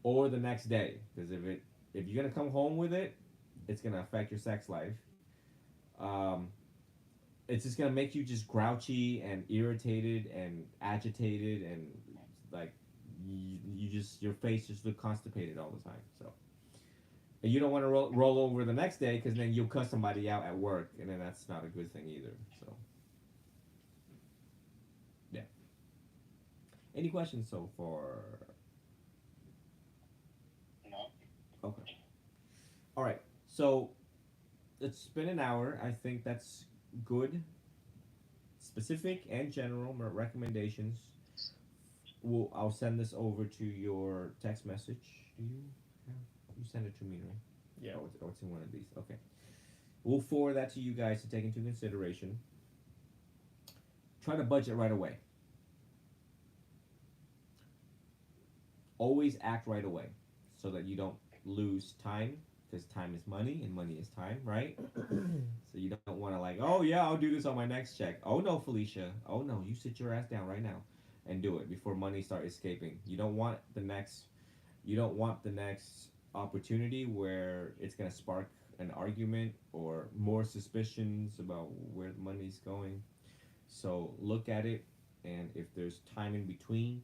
or the next day. Because if you're gonna come home with it, it's gonna affect your sex life. Um, it's just gonna make you just grouchy and irritated and agitated and like you just your face just look constipated all the time. So and you don't want to roll over the next day because then you'll cuss somebody out at work, and then that's not a good thing either. So yeah. Any questions so far?
No.
Okay. All right. So it's been an hour. I think that's good. Specific and general recommendations. I'll send this over to your text message. Do you have? You send it to me, right?
Yeah.
It's in one of these. Okay. We'll forward that to you guys to take into consideration. Try to budget right away. Always act right away so that you don't lose time because time is money and money is time, right? So you don't want to like, oh yeah, I'll do this on my next check. Oh no, Felicia. Oh no, you sit your ass down right now. and do it before money start escaping. You don't want the next opportunity where it's going to spark an argument or more suspicions about where the money's going. So look at it, and if there's time in between,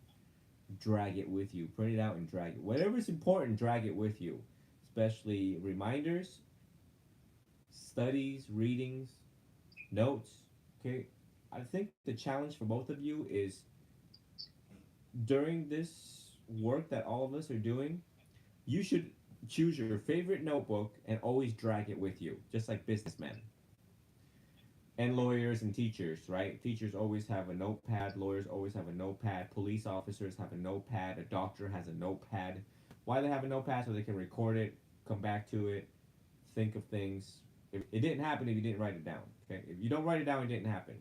drag it with you. Print it out and drag it. Whatever's important, drag it with you. Especially reminders, studies, readings, notes. Okay, I think the challenge for both of you is during this work that all of us are doing, you should choose your favorite notebook and always drag it with you, just like businessmen and lawyers and teachers, right? Teachers always have a notepad, lawyers always have a notepad, police officers have a notepad, a doctor has a notepad. Why they have a notepad? So they can record it, come back to it, think of things. If it didn't happen if you didn't write it down, okay? If you don't write it down, it didn't happen.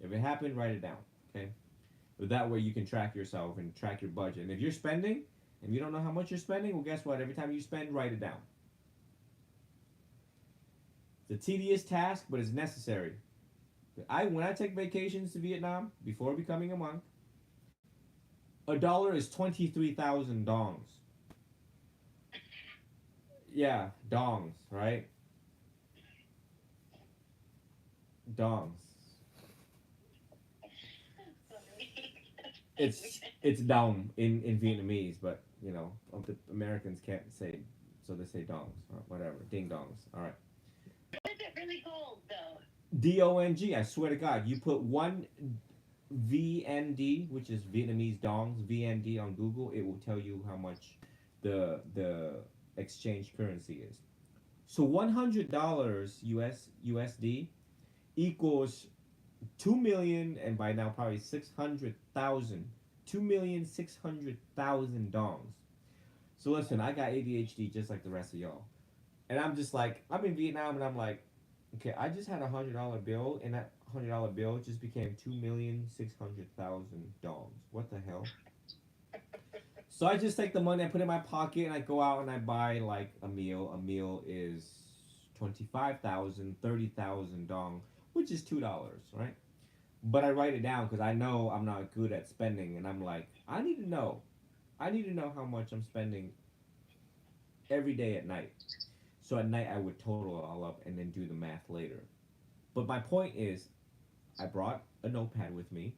If it happened, write it down, okay? But that way you can track yourself and track your budget. And if you're spending and you don't know how much you're spending, well, guess what? Every time you spend, write it down. It's a tedious task, but it's necessary. When I take vacations to Vietnam before becoming a monk, $1 is 23,000 dongs. Yeah, dongs, right? Dongs. It's dong in Vietnamese, but you know the Americans can't say, so they say dongs or whatever, ding dongs. All right.
What is it really called, though?
DONG. I swear to God, you put one VND, which is Vietnamese dongs, VND on Google, it will tell you how much the exchange currency is. So $100 USD equals 2 million, and by now probably 600,000, 2,600,000 dongs. So listen, I got ADHD just like the rest of y'all, and I'm just like, I'm in Vietnam, and I'm like, okay, I just had $100 bill, and that $100 bill just became 2,600,000 dongs. What the hell? So I just take the money, I put it in my pocket, and I go out and I buy like a meal. A meal is 25,000, 30,000 dong, which is $2, right? But I write it down because I know I'm not good at spending, and I'm like, I need to know. I need to know how much I'm spending every day at night. So at night I would total it all up and then do the math later. But my point is, I brought a notepad with me.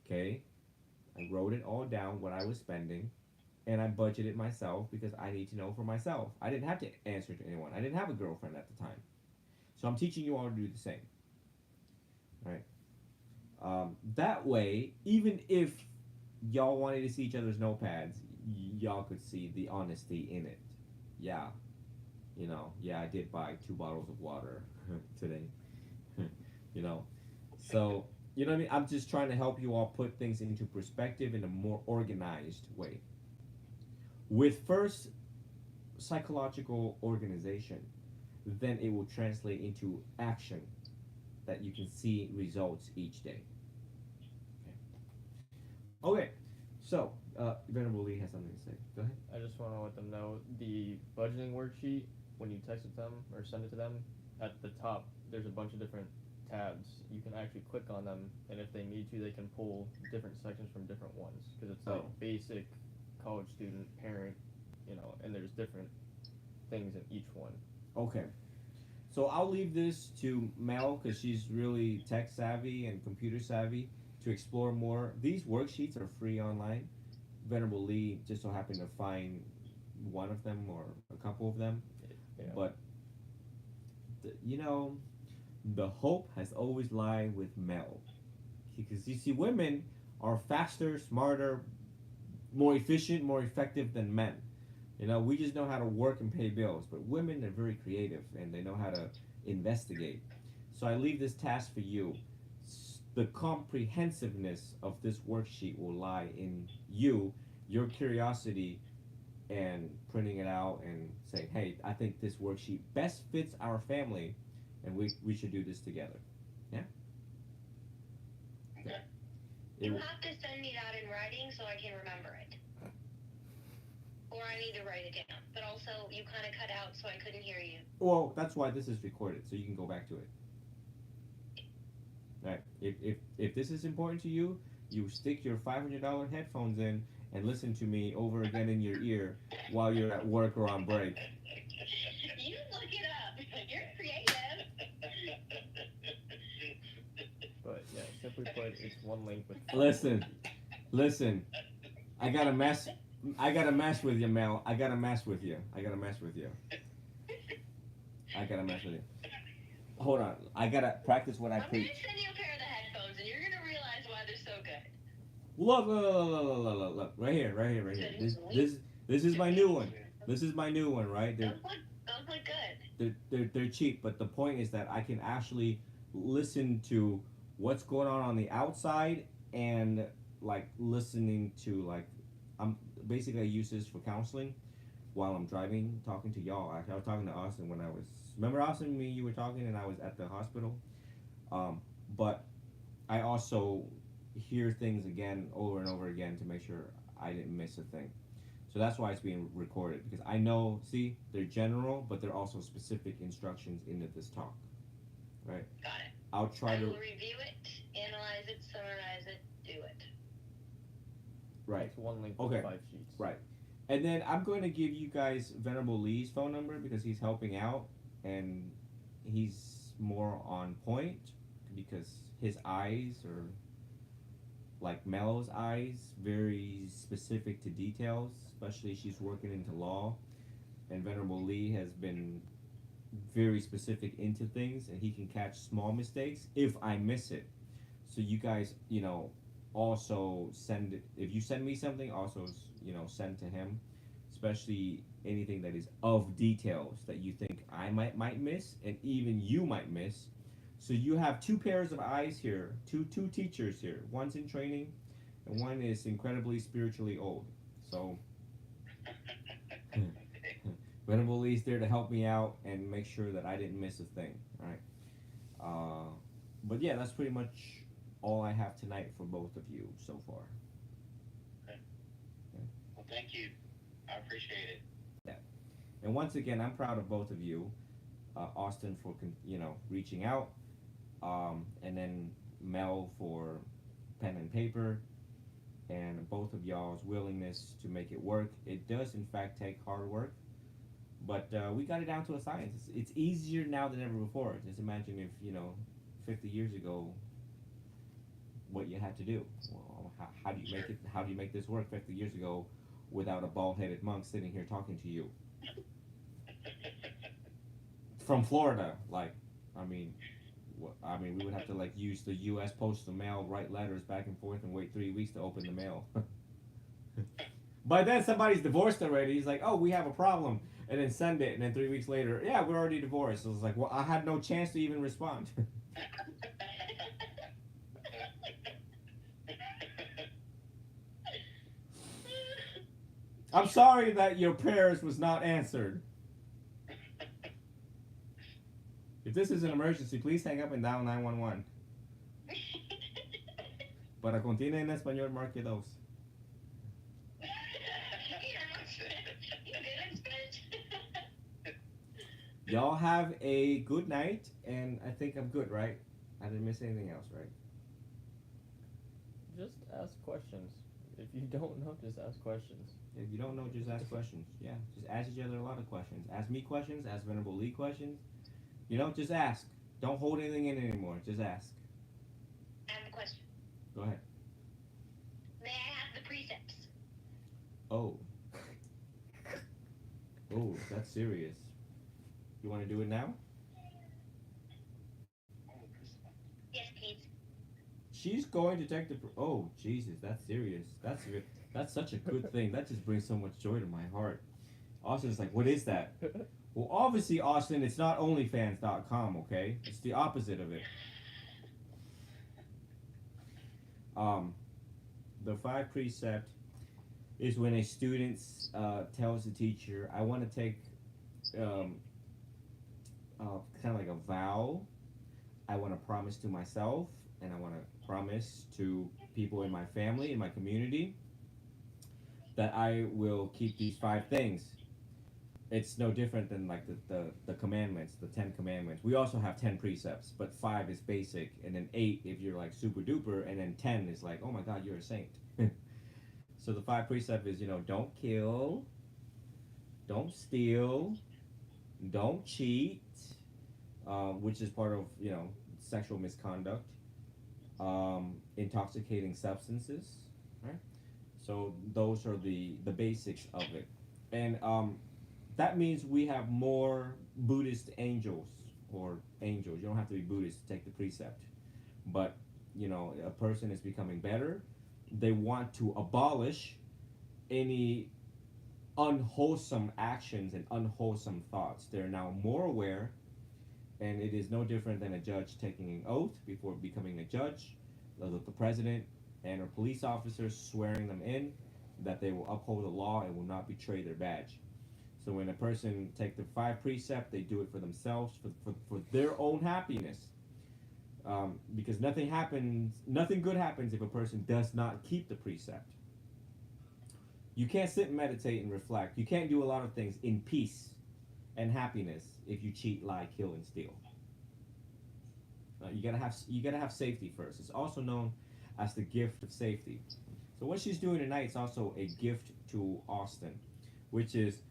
Okay, I wrote it all down what I was spending, and I budgeted myself because I need to know for myself. I didn't have to answer to anyone. I didn't have a girlfriend at the time, so I'm teaching you all to do the same. Right. That way, even if y'all wanted to see each other's notepads, y'all could see the honesty in it. Yeah, you know, yeah, I did buy 2 bottles of water today. You know, so you know what I mean. I'm just trying to help you all put things into perspective in a more organized way. With first psychological organization, then it will translate into action that you can see results each day. Okay, so Venerable Lee has something to say. Go ahead.
I just want to let them know the budgeting worksheet, when you text it to them or send it to them, at the top there's a bunch of different tabs. You can actually click on them, and if they need to, they can pull different sections from different ones, because it's like basic, college student, parent, you know, and there's different things in each one.
Okay. So I'll leave this to Mel because she's really tech savvy and computer savvy to explore more. These worksheets are free online. Venerable Lee just so happened to find one of them or a couple of them.
Yeah.
But, you know, the hope has always lied with Mel. Because you see, women are faster, smarter, more efficient, more effective than men. You know, we just know how to work and pay bills, but women are very creative and they know how to investigate. So I leave this task for you. The comprehensiveness of this worksheet will lie in you, your curiosity, and printing it out and saying, hey, I think this worksheet best fits our family, and we should do this together. Yeah?
Okay. You have to send me that in writing so I can remember it. Or I need to write it down. But also, you kind of cut out so I couldn't hear you.
Well, that's why this is recorded, so you can go back to it. Right. If this is important to you, you stick your $500 headphones in and listen to me over again in your ear while you're at work or on break.
You look it up. You're creative.
But yeah, simply put, it's one link with.
Listen. I gotta mess. I gotta mess with you, Mel. I gotta mess with you. I gotta mess with you. I gotta mess with you. Hold on. I gotta practice what I
I'm gonna
preach.
send you a pair of the headphones, and you're gonna realize why they're so good.
Look. Right here. This is my new one. This is my new one, right?
Those look good.
They're cheap, but the point is that I can actually listen to what's going on the outside and like listening to like I'm basically I use this for counseling while I'm driving, talking to y'all. Actually, I was talking to Austin when I was remember Austin me you were talking and I was at the hospital. But I also hear things again over and over again to make sure I didn't miss a thing. So that's why it's being recorded because I know, see, they're general, but they're also specific instructions into this talk, right?
Got it.
I'll try
I
to,
will review it, analyze it, summarize it, do it.
right,
It's one link
Okay.
with 5 sheets.
right. And then I'm going to give you guys Venerable Lee's phone number because he's helping out and he's more on point because his eyes are like Mel's eyes, very specific to details, especially she's working into law. And Venerable Lee has been very specific into things, and he can catch small mistakes if I miss it. So you guys, also send it. If you send me something, also, send to him, especially anything that is of details that you think I might miss, and even you might miss. So you have two pairs of eyes here, two teachers here. One's in training, and one is incredibly spiritually old. So Venerable Lee's there to help me out and make sure that I didn't miss a thing. All right. But yeah, that's pretty much all I have tonight for both of you so far.
Well, thank you. I appreciate it.
And once again, I'm proud of both of you, Austin for reaching out, and then Mel for pen and paper, and both of y'all's willingness to make it work. It does in fact take hard work, but we got it down to a science. It's easier now than ever before. Just imagine if 50 years ago, what you had to do. Well, how do you make it? How do you make this work 50 years ago without a bald-headed monk sitting here talking to you? From Florida, we would have to use the U.S. postal mail, write letters back and forth, and wait 3 weeks to open the mail. By then, somebody's divorced already. He's like, "Oh, we have a problem," and then send it, and then 3 weeks later, "Yeah, we're already divorced." So it's like, well, I had no chance to even respond. I'm sorry that your prayers was not answered. If this is an emergency, please hang up and dial 911. Para continuar en español, marque 2. Y'all have a good night, and I think I'm good, right? I didn't miss anything else, right?
Just ask questions. If you don't know, just ask questions.
If you don't know, just ask questions. Yeah, just ask each other a lot of questions. Ask me questions, ask Venerable Lee questions. Just ask. Don't hold anything in anymore. Just ask.
I have a question.
Go ahead.
May I have the precepts?
Oh. Oh, that's serious. You want to do it now?
Yes, please.
She's going to take the. Oh, Jesus, that's serious. That's such a good thing. That just brings so much joy to my heart. Austin's like, what is that? Well, obviously, Austin, it's not OnlyFans.com, okay? It's the opposite of it. The 5 precept is when a student tells the teacher, I want to take kind of like a vow. I want to promise to myself, and I want to promise to people in my family, in my community, that I will keep these 5 things. it's no different than like the commandments, the 10 commandments. We also have 10 precepts, but 5 is basic, and then 8 if you're like super duper, and then 10 is like, oh my god, you're a saint. So the 5 precept is, don't kill, don't steal, don't cheat, which is part of, sexual misconduct, intoxicating substances, right? So those are the basics of it, and that means we have more Buddhist angels or angels. You don't have to be Buddhist to take the precept, but a person is becoming better. They want to abolish any unwholesome actions and unwholesome thoughts. They're now more aware, and it is no different than a judge taking an oath before becoming a judge, the president and or police officers swearing them in that they will uphold the law and will not betray their badge. So when a person take the 5 precept, they do it for themselves, for their own happiness. Because nothing good happens if a person does not keep the precept. You can't sit and meditate and reflect. You can't do a lot of things in peace and happiness if you cheat, lie, kill, and steal. You gotta have safety first. It's also known as the gift of safety. So what she's doing tonight is also a gift to Austin, which is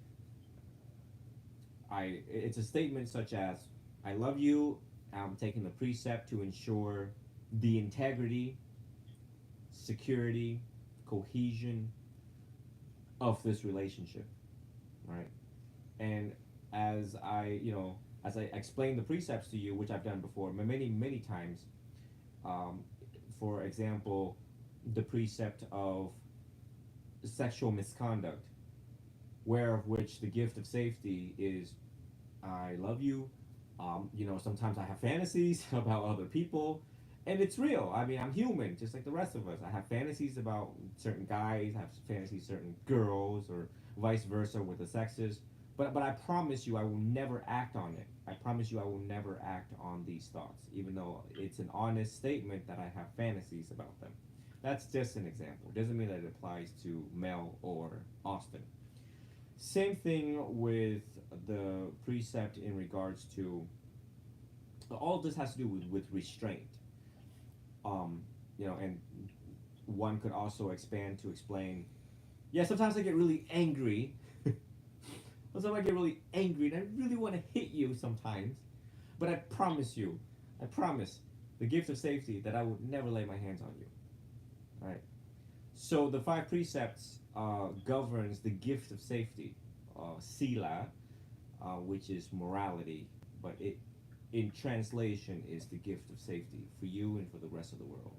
it's a statement such as, I love you. I'm taking the precept to ensure the integrity, security, cohesion of this relationship, right? And as I explain the precepts to you, which I've done before many times, um, for example, the precept of sexual misconduct, where of which the gift of safety is, I love you. Sometimes I have fantasies about other people, and it's real. I mean, I'm human, just like the rest of us. I have fantasies about certain guys. I have fantasies certain girls, or vice versa with the sexes. But I promise you, I will never act on it. I promise you, I will never act on these thoughts, even though it's an honest statement that I have fantasies about them. That's just an example. It doesn't mean that it applies to Mel or Austin. Same thing with the precept in regards to, all this has to do with restraint. Um, and one could also expand to explain. Yeah, sometimes I get really angry. Sometimes I get really angry, and I really want to hit you sometimes. But I promise, the gift of safety, that I would never lay my hands on you. All right. So the 5 precepts governs the gift of safety, sila, which is morality, but it in translation is the gift of safety for you and for the rest of the world.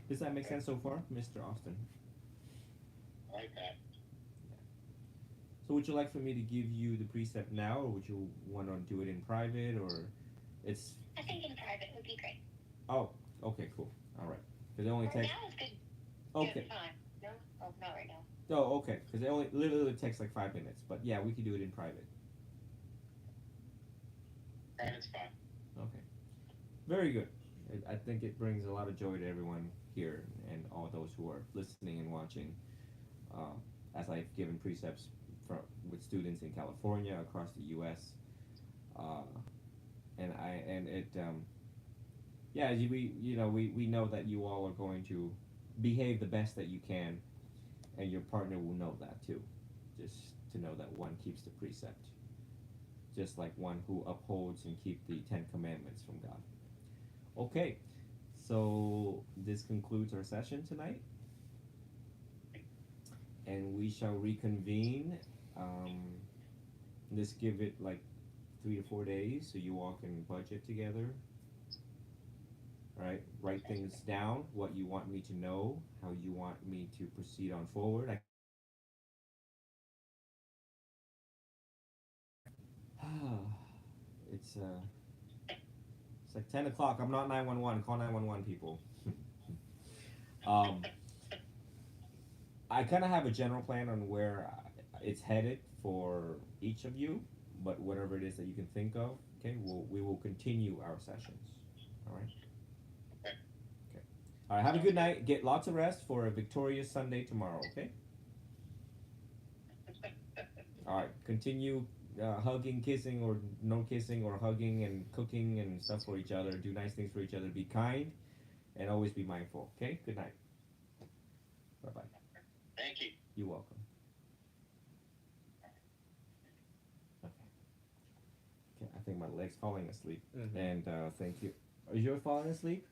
Does that make sense so far, Mr. Austin?
I like that.
So would you like for me to give you the precept now, or would you want to do it in private, or it's?
I think in private would be great.
Oh, okay, cool. All right, because it only
Right
takes.
now is good.
Okay.
Good time. No? Oh, not right now.
Oh, okay, because it only literally takes like 5 minutes. But yeah, we could do it in private.
Private's fine.
Okay. Very good. I think it brings a lot of joy to everyone here and all those who are listening and watching. As I've given precepts with students in California, across the U.S., yeah, we know that you all are going to behave the best that you can, and your partner will know that too. Just to know that one keeps the precept, just like one who upholds and keep the 10 commandments from God. Okay, so this concludes our session tonight, and we shall reconvene. Let's give it like 3 to 4 days so you all can budget together. All right, write things down, what you want me to know, how you want me to proceed on forward. It's it's like 10 o'clock. I'm not 911. Call 911, people. um, I kind of have a general plan on where it's headed for each of you, but whatever it is that you can think of, okay, we will continue our sessions. All right.
Okay.
Okay. All right. Have a good night. Get lots of rest for a victorious Sunday tomorrow. Okay. All right, continue hugging, kissing, or no kissing, or hugging and cooking and stuff for each other. Do nice things for each other. Be kind, and always be mindful. Okay. Good night. Bye bye.
Thank you.
You're welcome. Okay. Okay. I think my leg's falling asleep.
Mhm.
And thank you. Are you falling asleep?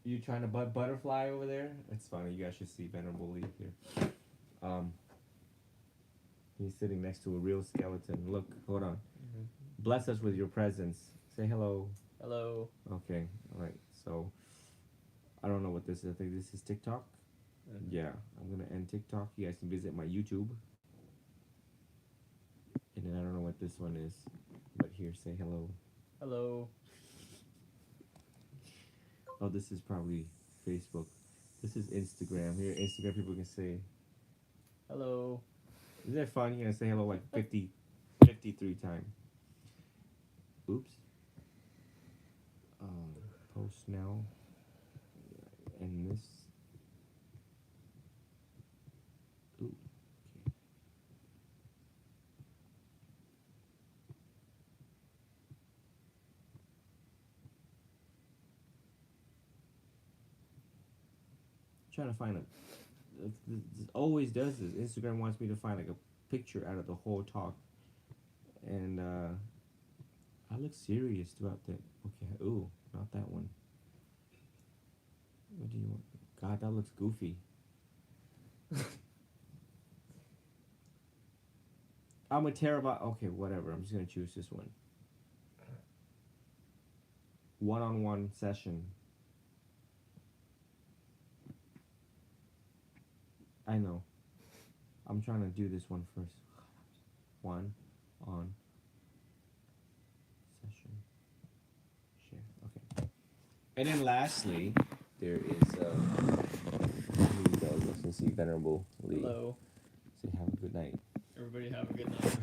You trying to butterfly over there? It's funny. You guys should see Venerable Lee here. He's sitting next to a real skeleton. Look, hold on.
Mhm.
Bless us with your presence. Say hello.
Hello.
Okay. All right. So, I don't know what this is. I think this is TikTok.
Mhm.
Yeah. I'm gonna end TikTok. You guys can visit my YouTube. And then I don't know what this one is, but here, say hello.
Hello.
Oh, this is probably Facebook. This is Instagram. Here, Instagram people can say.
Hello.
Isn't it fun? You're gonna say hello like 53 times. Oops. Post now. And this. Ooh. Okay. Trying to find a. It always does this. Instagram wants me to find like a picture out of the whole talk, and I look serious throughout the. Okay, ooh, not that one. What do you want? God, that looks goofy. I'm a terrible. Okay, whatever. I'm just gonna choose this one. One-on-one session. I know. I'm trying to do this one first. One on session. Share. Okay. And then lastly, there is let me go. Let's see Venerable Lee.
Hello.
Say have a good night.
Everybody have a good night.